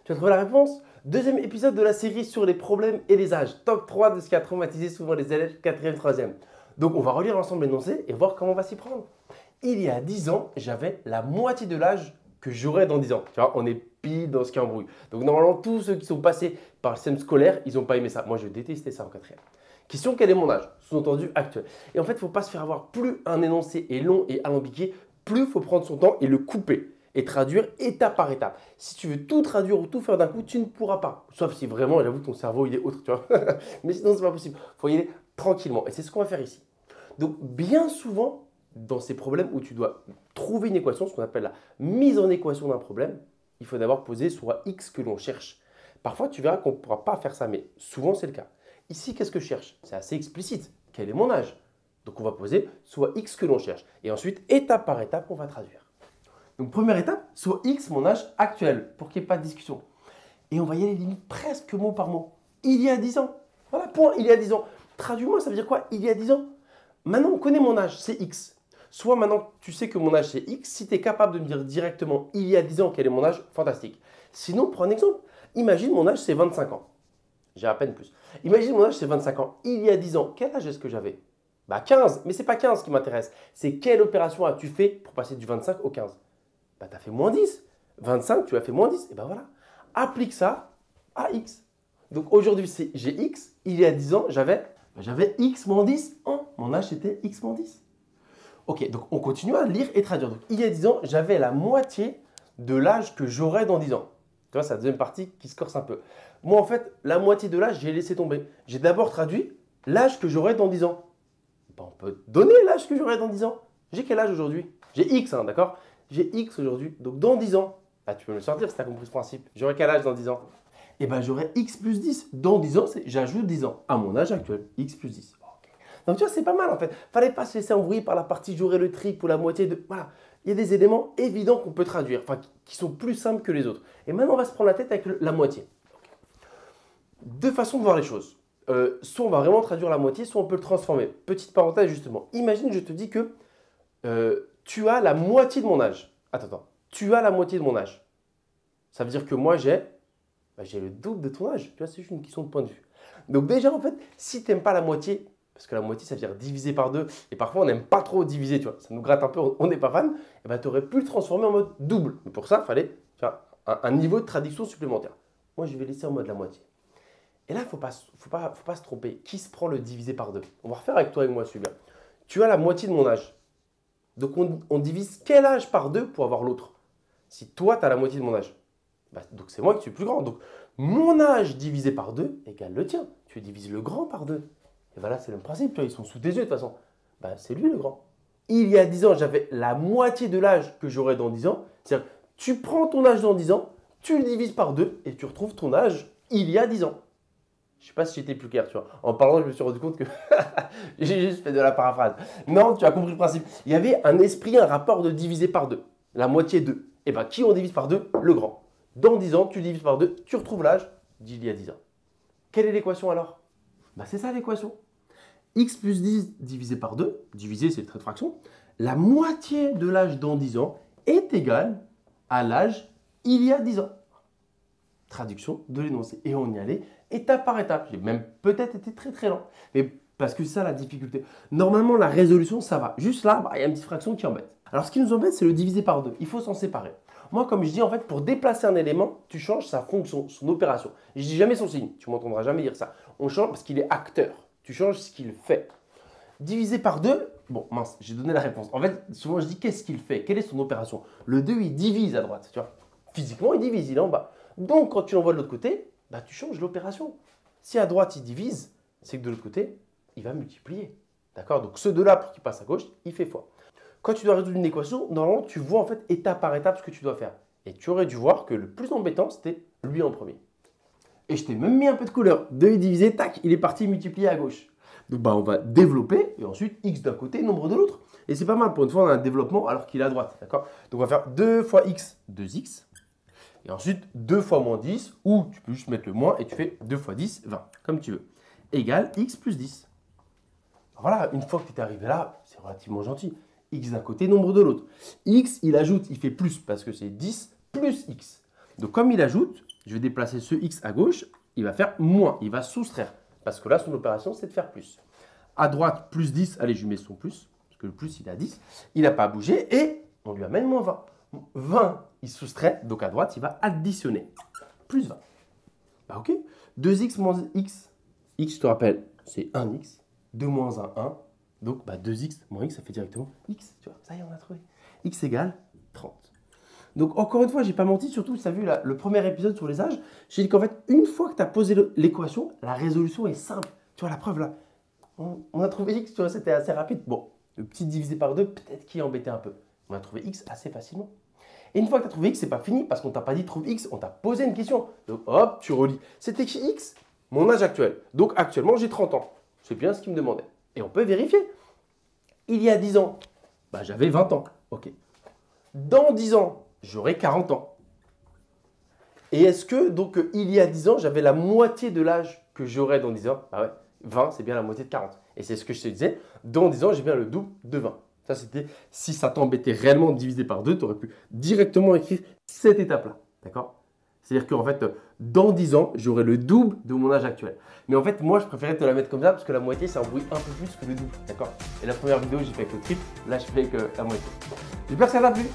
Tu as trouvé la réponse? Deuxième épisode de la série sur les problèmes et les âges. Top 3 de ce qui a traumatisé souvent les élèves 4e, 3e. Donc on va relire ensemble l'énoncé et voir comment on va s'y prendre. Il y a 10 ans, j'avais la moitié de l'âge que j'aurai dans 10 ans. Tu vois, on est pile dans ce qui embrouille. Donc normalement, tous ceux qui sont passés par le système scolaire, ils n'ont pas aimé ça. Moi, je détestais ça en 4e. Question, quel est mon âge? Sous-entendu actuel. Et en fait, il ne faut pas se faire avoir. Plus un énoncé est long et alambiqué, plus il faut prendre son temps et le couper et traduire étape par étape. Si tu veux tout traduire ou tout faire d'un coup, tu ne pourras pas. Sauf si vraiment, j'avoue, ton cerveau, il est autre, tu vois. Mais sinon, ce n'est pas possible. Il faut y aller tranquillement. Et c'est ce qu'on va faire ici. Donc, bien souvent, dans ces problèmes où tu dois trouver une équation, ce qu'on appelle la mise en équation d'un problème, il faut d'abord poser soit x que l'on cherche. Parfois, tu verras qu'on ne pourra pas faire ça, mais souvent, c'est le cas. Ici, qu'est-ce que je cherche? C'est assez explicite. Quel est mon âge? Donc, on va poser soit x que l'on cherche. Et ensuite, étape par étape, on va traduire. Donc, première étape, soit x mon âge actuel, pour qu'il n'y ait pas de discussion. Et on va y aller limite presque mot par mot. Il y a 10 ans. Voilà, point, il y a 10 ans. Traduis-moi, ça veut dire quoi? Il y a 10 ans. Maintenant, on connaît mon âge, c'est x. Soit maintenant, tu sais que mon âge, c'est x. Si tu es capable de me dire directement, il y a 10 ans, quel est mon âge, fantastique. Sinon, prends un exemple. Imagine, mon âge, c'est 25 ans. J'ai à peine plus. Imagine, mon âge, c'est 25 ans. Il y a 10 ans, quel âge est-ce que j'avais? Bah 15, mais ce n'est pas 15 qui m'intéresse. C'est quelle opération as-tu fait pour passer du 25 au 15? Bah tu as fait moins 10. 25, tu as fait moins 10. Et bah voilà. Applique ça à x. Donc aujourd'hui, j'ai x. Il y a 10 ans, j'avais x moins 10 ans. Mon âge, c'était x moins 10. Ok, donc on continue à lire et traduire. Donc il y a 10 ans, j'avais la moitié de l'âge que j'aurai dans 10 ans. Tu vois, c'est la deuxième partie qui se corse un peu. Moi, en fait, la moitié de l'âge, j'ai laissé tomber. J'ai d'abord traduit l'âge que j'aurai dans 10 ans. Ben, on peut donner l'âge que j'aurai dans 10 ans. J'ai quel âge aujourd'hui? J'ai x, hein, d'accord? J'ai x aujourd'hui. Donc dans 10 ans, bah, tu peux me le sortir si tu as compris ce principe. J'aurai quel âge dans 10 ans? Eh bien, j'aurai x plus 10. Dans 10 ans, j'ajoute 10 ans à mon âge actuel. X plus 10. Donc tu vois, c'est pas mal en fait. Fallait pas se laisser embrouiller par la partie j'aurai le triple ou la moitié de... Voilà, il y a des éléments évidents qu'on peut traduire, enfin qui sont plus simples que les autres. Et maintenant, on va se prendre la tête avec la moitié. Deux façons de voir les choses. Soit on va vraiment traduire la moitié, soit on peut le transformer. Petite parenthèse justement. Imagine, je te dis que tu as la moitié de mon âge. Attends. Tu as la moitié de mon âge. Ça veut dire que moi, j'ai le double de ton âge. Tu vois, c'est juste une question de point de vue. Donc déjà, en fait, si tu n'aimes pas la moitié, parce que la moitié, ça veut dire diviser par 2. Et parfois, on n'aime pas trop diviser, tu vois. Ça nous gratte un peu, on n'est pas fan. Et ben, tu aurais pu le transformer en mode double. Mais pour ça, il fallait un niveau de traduction supplémentaire. Moi, je vais laisser en mode la moitié. Et là, il ne faut pas se tromper. Qui se prend le diviser par 2? On va refaire avec toi et moi celui-là. Tu as la moitié de mon âge. Donc, on divise quel âge par 2 pour avoir l'autre? Si toi, tu as la moitié de mon âge, bah, donc c'est moi qui suis plus grand. Donc, mon âge divisé par 2 égale le tien. Tu divises le grand par 2. Et voilà, c'est le même principe, tu vois, ils sont sous tes yeux de toute façon. Bah, c'est lui le grand. Il y a 10 ans, j'avais la moitié de l'âge que j'aurai dans 10 ans. C'est-à-dire, tu prends ton âge dans 10 ans, tu le divises par 2 et tu retrouves ton âge il y a 10 ans. Je ne sais pas si j'étais plus clair, tu vois. En parlant, je me suis rendu compte que j'ai juste fait de la paraphrase. Non, tu as compris le principe. Il y avait un esprit, un rapport de diviser par 2. La moitié 2. Et bien, qui on divise par 2? Le grand. Dans 10 ans, tu divises par 2, tu retrouves l'âge d'il y a 10 ans. Quelle est l'équation alors? Bah, c'est ça l'équation. X plus 10 divisé par 2, divisé c'est le trait de fraction, la moitié de l'âge dans 10 ans est égale à l'âge il y a 10 ans. Traduction de l'énoncé. Et on y allait étape par étape. J'ai même peut-être été très très lent. Mais parce que c'est ça la difficulté. Normalement, la résolution, ça va. Juste là, il y a une petite fraction qui embête. Alors, ce qui nous embête, c'est le diviser par 2. Il faut s'en séparer. Moi, comme je dis, en fait, pour déplacer un élément, tu changes sa fonction, son opération. Je dis jamais son signe. Tu m'entendras jamais dire ça. On change parce qu'il est acteur. Tu changes ce qu'il fait. Divisé par 2, bon, mince, j'ai donné la réponse. En fait, souvent, je dis qu'est-ce qu'il fait? Quelle est son opération? Le 2, il divise à droite. Tu vois. Physiquement, il divise, il est en bas. Donc, quand tu l'envoies de l'autre côté, bah, tu changes l'opération. Si à droite, il divise, c'est que de l'autre côté, il va multiplier. D'accord? Donc, ce 2-là, pour qu'il passe à gauche, il fait fois. Quand tu dois résoudre une équation, normalement, tu vois en fait étape par étape ce que tu dois faire. Et tu aurais dû voir que le plus embêtant, c'était lui en premier. Et je t'ai même mis un peu de couleur. 2 divisé, tac, il est parti multiplier à gauche. Donc, bah, on va développer et ensuite x d'un côté, nombre de l'autre. Et c'est pas mal, pour une fois, on a un développement alors qu'il est à droite. D'accord? Donc, on va faire 2 fois x, 2x. Et ensuite, 2 fois moins 10, ou tu peux juste mettre le moins et tu fais 2 fois 10, 20, comme tu veux. Égale x plus 10. Voilà, une fois que tu es arrivé là, c'est relativement gentil. X d'un côté, nombre de l'autre. X, il ajoute, il fait plus parce que c'est 10 plus x. Donc comme il ajoute, je vais déplacer ce x à gauche, il va faire moins, il va soustraire. Parce que là, son opération, c'est de faire plus. À droite, plus 10, allez, je lui mets son plus, parce que le plus, il est à 10. Il n'a pas bougé et on lui amène moins 20. 20, il soustrait, donc à droite, il va additionner. Plus 20. Bah ok. 2x moins x. X, je te rappelle, c'est 1x. 2 moins 1, 1. Donc, 2x moins x, ça fait directement x. Tu vois, ça y est, on a trouvé. X égale 30. Donc, encore une fois, je n'ai pas menti. Surtout, tu as vu le premier épisode sur les âges. J'ai dit qu'en fait, une fois que tu as posé l'équation, la résolution est simple. Tu vois, la preuve là. On a trouvé x, tu vois, c'était assez rapide. Bon, le petit divisé par 2, peut-être qui embêtait un peu. On a trouvé x assez facilement. Et une fois que tu as trouvé x, c'est pas fini parce qu'on t'a pas dit trouve x, on t'a posé une question. Donc hop, tu relis. C'était qui x? Mon âge actuel. Donc actuellement, j'ai 30 ans. C'est bien ce qu'il me demandait. Et on peut vérifier. Il y a 10 ans, j'avais 20 ans. Ok. Dans 10 ans, j'aurai 40 ans. Et est-ce que, donc, il y a 10 ans, j'avais la moitié de l'âge que j'aurai dans 10 ans? Bah ouais, 20, c'est bien la moitié de 40. Et c'est ce que je te disais. Dans 10 ans, j'ai bien le double de 20. Ça, c'était, si ça t'embêtait réellement de diviser par 2, tu aurais pu directement écrire cette étape-là. D'accord? C'est-à-dire qu'en fait, dans 10 ans, j'aurai le double de mon âge actuel. Mais en fait, moi, je préférais te la mettre comme ça parce que la moitié, ça embrouille un peu plus que le double. D'accord? Et la première vidéo, j'ai fait avec le triple. Là, je fais avec la moitié. J'espère que ça t'a plu.